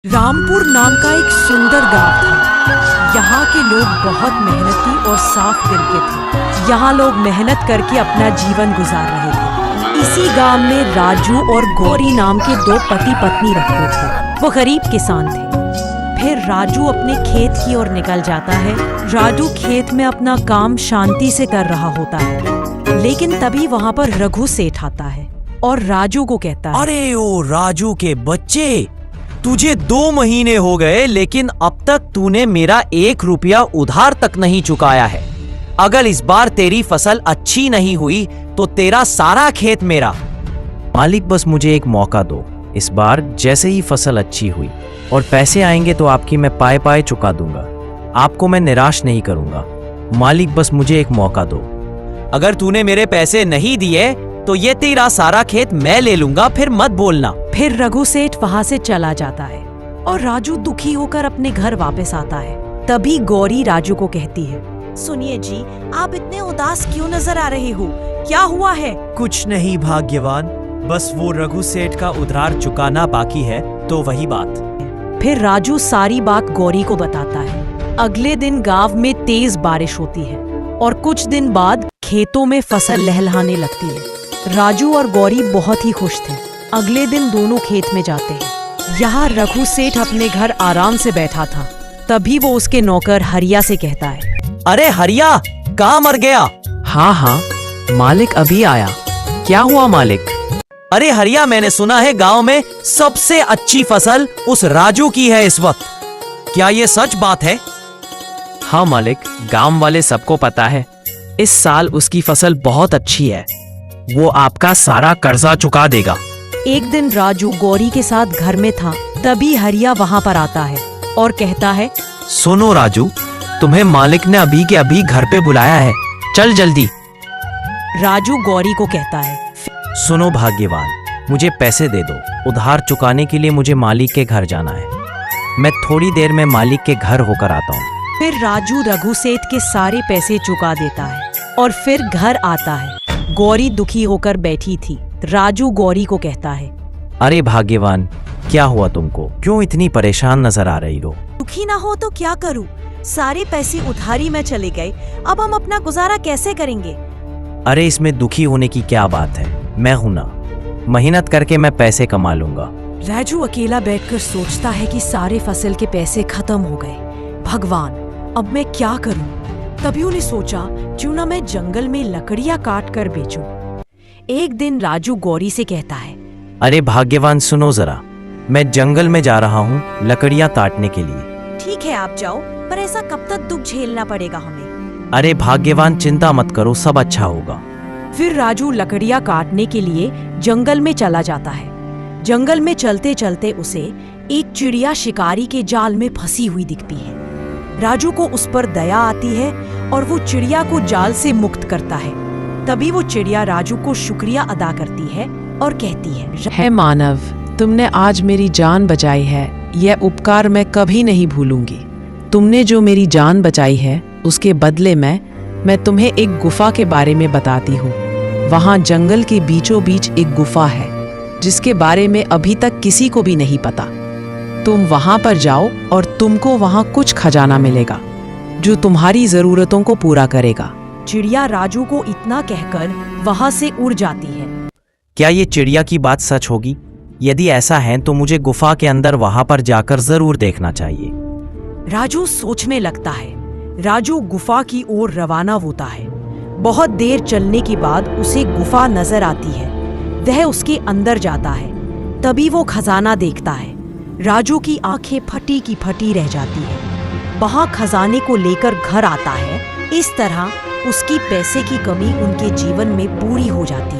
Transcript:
रामपुर नाम का एक सुंदर गांव था। यहाँ के लोग बहुत मेहनती और साफ दिल के थे। यहाँ लोग मेहनत करके अपना जीवन गुजार रहे थे। इसी गांव में राजू और गौरी नाम के दो पति पत्नी रहते थे। वो गरीब किसान थे। फिर राजू अपने खेत की ओर निकल जाता है। राजू खेत में अपना काम शांति से कर रहा होता है, लेकिन तभी वहाँ पर रघु सेठ आता है और राजू को कहता है, अरे ओ राजू के बच्चे, तुझे 2 महीने हो गए लेकिन अब तक तूने मेरा 1 रुपया उधार तक नहीं चुकाया है। अगर इस बार तेरी फसल अच्छी नहीं हुई तो तेरा सारा खेत मेरा। मालिक, बस मुझे एक मौका दो। इस बार जैसे ही फसल अच्छी हुई और पैसे आएंगे तो आपकी मैं पाए पाए चुका दूंगा। आपको मैं निराश नहीं करूंगा। मालिक, बस मुझे एक मौका दो। अगर तूने मेरे पैसे नहीं दिए तो ये तेरा सारा खेत मैं ले लूंगा, फिर मत बोलना। फिर रघु सेठ वहाँ से चला जाता है और राजू दुखी होकर अपने घर वापस आता है। तभी गौरी राजू को कहती है, सुनिए जी, आप इतने उदास क्यों नजर आ रहे हो? क्या हुआ है? कुछ नहीं भाग्यवान, बस वो रघु सेठ का उधार चुकाना बाकी है, तो वही बात। फिर राजू सारी बात गौरी को बताता है। अगले दिन गांव में तेज बारिश होती है और कुछ दिन बाद खेतों में फसल लहलहाने लगती है। राजू और गौरी बहुत ही खुश थे। अगले दिन दोनों खेत में जाते हैं। यहाँ रघु सेठ अपने घर आराम से बैठा था। तभी वो उसके नौकर हरिया से कहता है, अरे हरिया, कहाँ मर गया? हाँ, मालिक अभी आया। क्या हुआ मालिक? अरे हरिया, मैंने सुना है गांव में सबसे अच्छी फसल उस राजू की है इस वक्त। क्या ये सच बात है? हाँ मालिक, गांव वाले सबको पता है। इस साल उसकी फसल बहुत अच्छी है। वो आपका सारा कर्जा चुका देगा। एक दिन राजू गौरी के साथ घर में था। तभी हरिया वहाँ पर आता है और कहता है, सुनो राजू, तुम्हें मालिक ने अभी के अभी घर पे बुलाया है, चल जल्दी। राजू गौरी को कहता है, सुनो भाग्यवान, मुझे पैसे दे दो। उधार चुकाने के लिए मुझे मालिक के घर जाना है। मैं थोड़ी देर में मालिक के घर होकर आता हूँ। फिर राजू रघु सेठ के सारे पैसे चुका देता है और फिर घर आता है। गौरी दुखी होकर बैठी थी। राजू गौरी को कहता है, अरे भाग्यवान, क्या हुआ तुमको? क्यों इतनी परेशान नजर आ रही हो? दुखी ना हो तो क्या करूं? सारे पैसे उधारी में चले गए। अब हम अपना गुजारा कैसे करेंगे? अरे इसमें दुखी होने की क्या बात है? मैं हूं ना, मेहनत करके मैं पैसे कमा लूंगा। राजू अकेला बैठकर सोचता है कि सारे फसल के पैसे खत्म हो गए। भगवान, अब मैं क्या करूं? तभी उन्हें सोचा, क्यों ना मैं जंगल में लकड़ियां काट कर बेचूं। एक दिन राजू गौरी से कहता है, अरे भाग्यवान, सुनो जरा, मैं जंगल में जा रहा हूँ लकड़ियाँ काटने के लिए। ठीक है, आप जाओ, पर ऐसा कब तक दुख झेलना पड़ेगा हमें? अरे भाग्यवान, चिंता मत करो, सब अच्छा होगा। फिर राजू लकड़ियाँ काटने के लिए जंगल में चला जाता है। जंगल में चलते चलते उसे एक चिड़िया शिकारी के जाल में फंसी हुई दिखती है। राजू को उस पर दया आती है और वो चिड़िया को जाल से मुक्त करता है। तभी वो चिड़िया राजू को शुक्रिया अदा करती है और कहती है, मानव, तुमने आज मेरी जान बचाई है। यह उपकार मैं कभी नहीं भूलूंगी। तुमने जो मेरी जान बचाई है उसके बदले में मैं तुम्हें एक गुफा के बारे में बताती हूँ। वहाँ जंगल के बीचों बीच एक गुफा है जिसके बारे में अभी तक किसी को भी नहीं पता। तुम वहाँ पर जाओ और तुमको वहाँ कुछ खजाना मिलेगा जो तुम्हारी जरूरतों को पूरा करेगा। चिड़िया राजू को इतना कहकर वहाँ से उड़ जाती है। क्या ये चिड़िया की बात सच होगी? यदि ऐसा है तो मुझे गुफा के अंदर वहाँ पर जाकर जरूर देखना चाहिए। राजू सोचने लगता है। राजू गुफा की ओर रवाना होता है। बहुत देर चलने के बाद उसे गुफा नजर आती है। वह उसके अंदर जाता है। तभी वो खजाना देखता है। राजू की आंखें फटी की फटी रह जाती है। वहाँ खजाने को लेकर घर आता है। इस तरह उसकी पैसे की कमी उनके जीवन में पूरी हो जाती है।